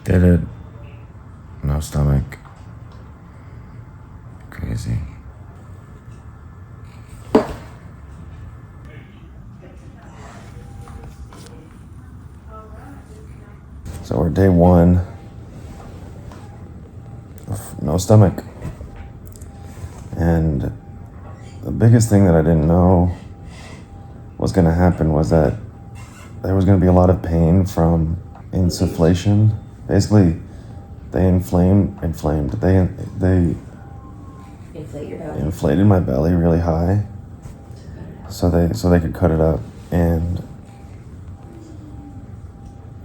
Did it. No stomach. Crazy. So we're day 1. No stomach. And the biggest thing that I didn't know was going to happen was that there was going to be a lot of pain from insufflation. Basically, they they Inflate your belly. inflated my belly really high so they could cut it up, and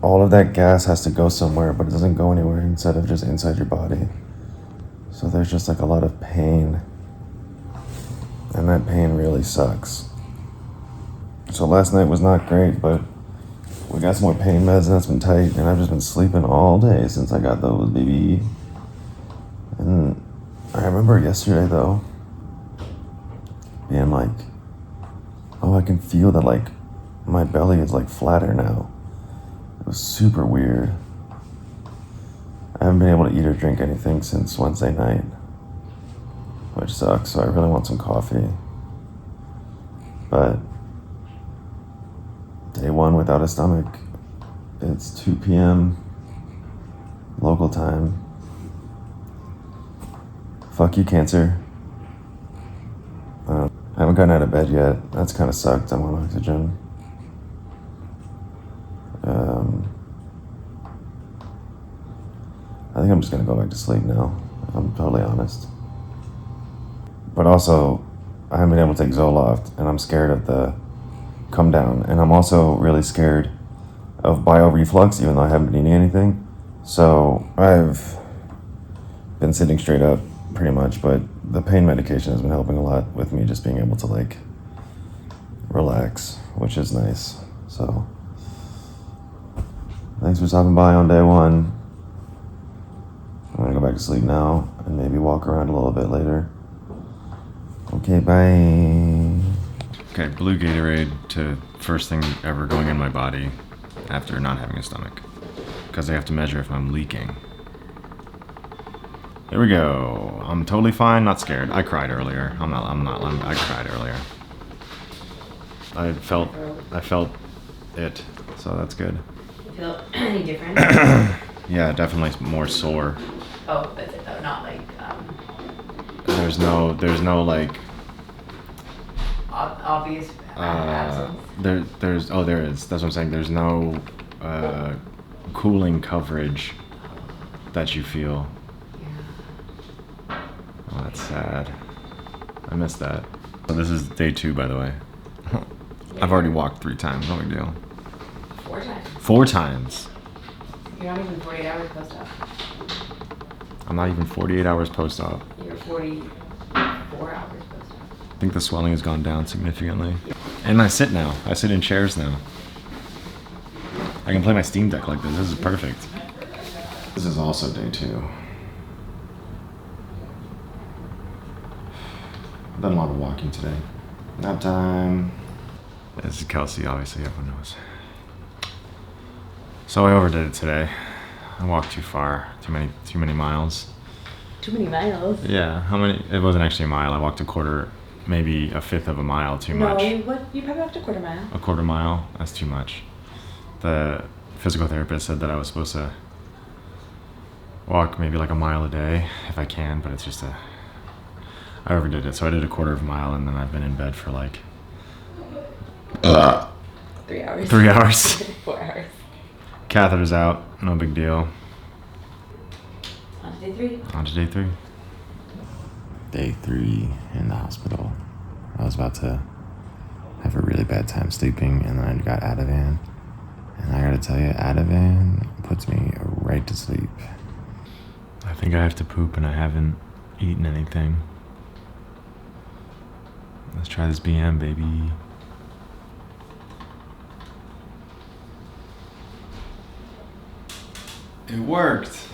all of that gas has to go somewhere, but it doesn't go anywhere instead of just inside your body. So there's just like a lot of pain, and that pain really sucks. So last night was not great, but we got some more pain meds and that's been tight, and I've just been sleeping all day since I got those, baby. And I remember yesterday though, being like, oh, I can feel that like my belly is like flatter now. It was super weird. I haven't been able to eat or drink anything since Wednesday night, which sucks, so I really want some coffee. But day 1 without a stomach. It's 2 p.m. local time. Fuck you, cancer. I haven't gotten out of bed yet. That's kind of sucked. I'm on oxygen. I think I'm just gonna go back to sleep now, if I'm totally honest. But also, I haven't been able to take Zoloft, and I'm scared of the come down. And I'm also really scared of bioreflux, even though I haven't been eating anything. So I've been sitting straight up pretty much, but the pain medication has been helping a lot with me just being able to like relax, which is nice. So thanks for stopping by on day 1. I'm gonna go back to sleep now and maybe walk around a little bit later. Okay, bye. Okay, blue Gatorade to first thing ever going in my body after not having a stomach, because they have to measure if I'm leaking. There we go. I'm totally fine, not scared. I cried earlier. I cried earlier. I felt it, so that's good. You feel any different? Yeah, definitely more sore. Oh, that's it though, not like, There's no like, obvious absence. there is. That's what I'm saying. There's no cooling coverage that you feel. Yeah. Oh, that's sad. I missed that. So this is day 2, by the way. I've already walked 3 times. No big deal. 4 times. 4 times. You're not even 48 hours post-op. I'm not even 48 hours post-op. You're 44 hours post-op. I think the swelling has gone down significantly. And I sit now. I sit in chairs now. I can play my Steam Deck like this. This is perfect. This is also day 2. I've done a lot of walking today. Nap time. This is Kelsey, obviously, everyone knows. So I overdid it today. I walked too far, too many miles. Too many miles? Yeah, how many? It wasn't actually a mile. I walked a quarter, maybe a fifth of a mile too much. No, you probably walked a quarter mile. A quarter mile? That's too much. The physical therapist said that I was supposed to walk maybe like a mile a day if I can, but it's just I overdid it. So I did a quarter of a mile, and then I've been in bed for like 3 hours. 3 hours. 4 hours. Catheter's out, no big deal. On to day 3. On to day 3. Day 3 in the hospital. I was about to have a really bad time sleeping, and then I got Ativan. And I gotta tell you, Ativan puts me right to sleep. I think I have to poop, and I haven't eaten anything. Let's try this BM, baby. It worked.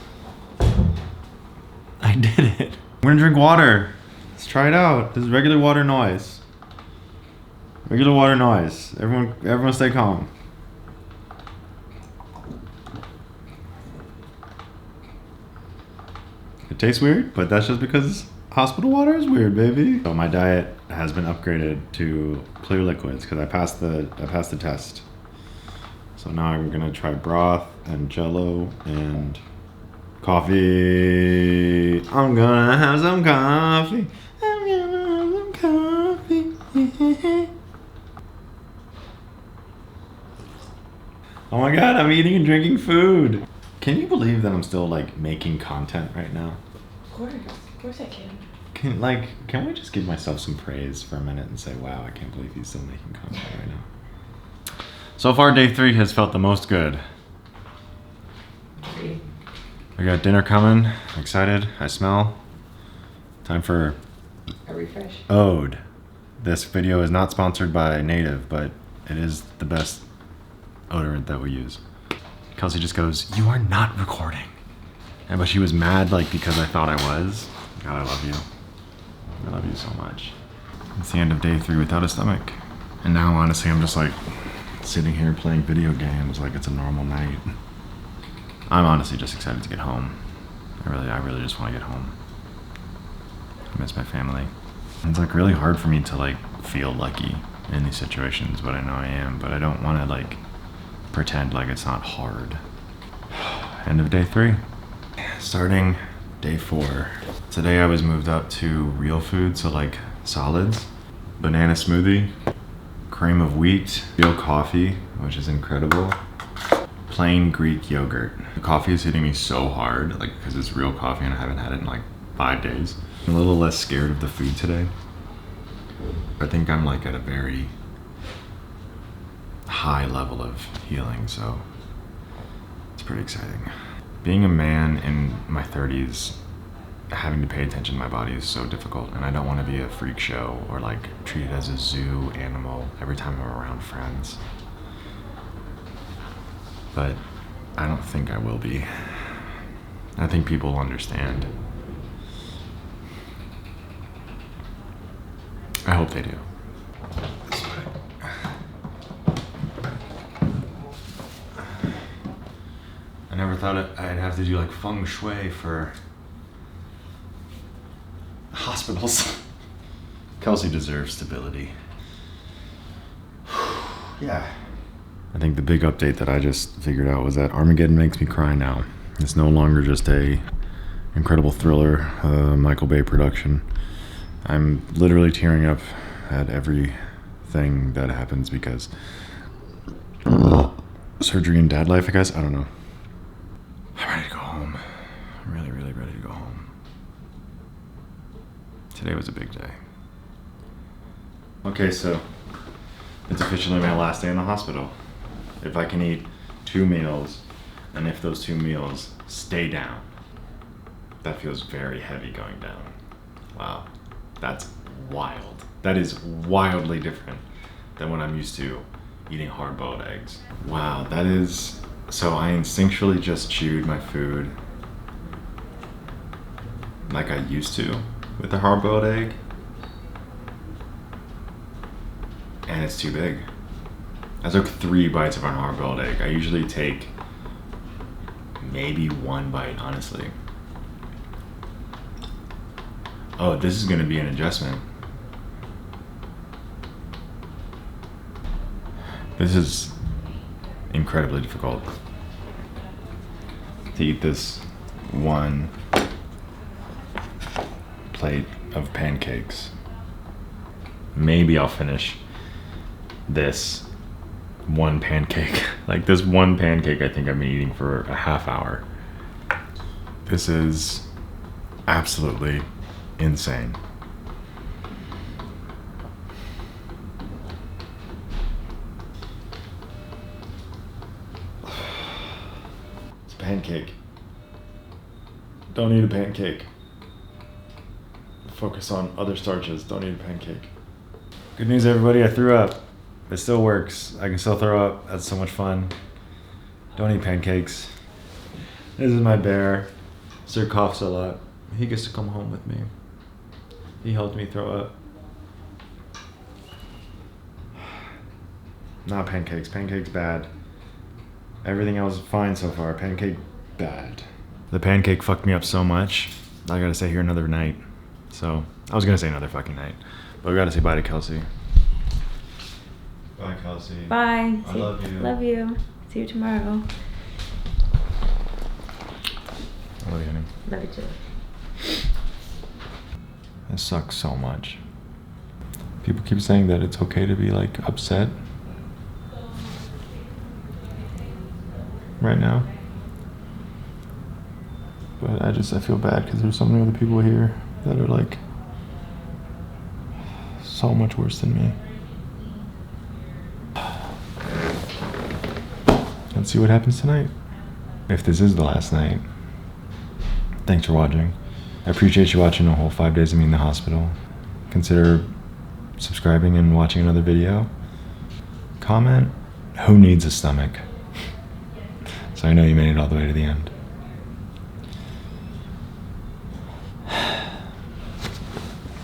I did it. I'm gonna drink water. Let's try it out. This is regular water noise. Regular water noise. Everyone stay calm. It tastes weird, but that's just because hospital water is weird, baby. So my diet has been upgraded to clear liquids because I passed the test. So now I'm gonna try broth and Jello and coffee. I'm gonna have some coffee. I'm gonna have some coffee. Oh my god, I'm eating and drinking food. Can you believe that I'm still like making content right now? Of course I can. Can we just give myself some praise for a minute and say, wow, I can't believe he's still making content right now. So far, day 3 has felt the most good. We got dinner coming. I'm excited. I smell. Time for A refresh. Ode. This video is not sponsored by Native, but it is the best odorant that we use. Kelsey just goes, "You are not recording." But she was mad because I thought I was. God, I love you. I love you so much. It's the end of day 3 without a stomach. And now honestly I'm just sitting here playing video games like it's a normal night. I'm honestly just excited to get home. I really just want to get home. I miss my family. It's really hard for me to feel lucky in these situations, but I know I am. But I don't want to pretend like it's not hard. End of day 3. Starting day 4. Today I was moved up to real food, so solids, banana smoothie, cream of wheat, real coffee, which is incredible, plain Greek yogurt. The coffee is hitting me so hard, because it's real coffee and I haven't had it in 5 days. I'm a little less scared of the food today. I think I'm at a very high level of healing, so it's pretty exciting. Being a man in my 30s, having to pay attention to my body is so difficult, and I don't want to be a freak show or treated as a zoo animal every time I'm around friends. But I don't think I will be. I think people will understand. I hope they do. I never thought I'd have to do feng shui for hospitals. Kelsey deserves stability. Yeah. I think the big update that I just figured out was that Armageddon makes me cry now. It's no longer just a incredible thriller, Michael Bay production. I'm literally tearing up at everything that happens because surgery and dad life, I guess. I don't know. I'm ready to go home. I'm really, really ready to go home. Today was a big day. Okay, so it's officially my last day in the hospital. If I can eat 2 meals, and if those 2 meals stay down, that feels very heavy going down. Wow, that's wild. That is wildly different than what I'm used to eating hard-boiled eggs. Wow, that is... So I instinctually just chewed my food like I used to with a hard-boiled egg. And it's too big. I took 3 bites of a hard-boiled egg. I usually take maybe 1 bite, honestly. Oh, this is gonna be an adjustment. This is incredibly difficult to eat this 1 plate of pancakes. Maybe I'll finish this 1 pancake. This 1 pancake I think I've been eating for a half hour. This is absolutely insane. It's a pancake. Don't eat a pancake. Focus on other starches. Don't eat a pancake. Good news, everybody. I threw up. It still works. I can still throw up. That's so much fun. Don't eat pancakes. This is my bear. Sir coughs a lot. He gets to come home with me. He helped me throw up. Not pancakes. Pancakes bad. Everything else is fine so far. Pancake bad. The pancake fucked me up so much I gotta stay here another night. So, I was gonna say another fucking night. But we gotta say bye to Kelsey. Bye, Kelsey. Bye. I love you. Love you. See you tomorrow. I love you, honey. Love you too. This sucks so much. People keep saying that it's okay to be like upset right now. But I feel bad because there's so many other people here that are like so much worse than me. Let's see what happens tonight. If this is the last night. Thanks for watching. I appreciate you watching a whole 5 days of me in the hospital. Consider subscribing and watching another video. Comment, who needs a stomach? So I know you made it all the way to the end.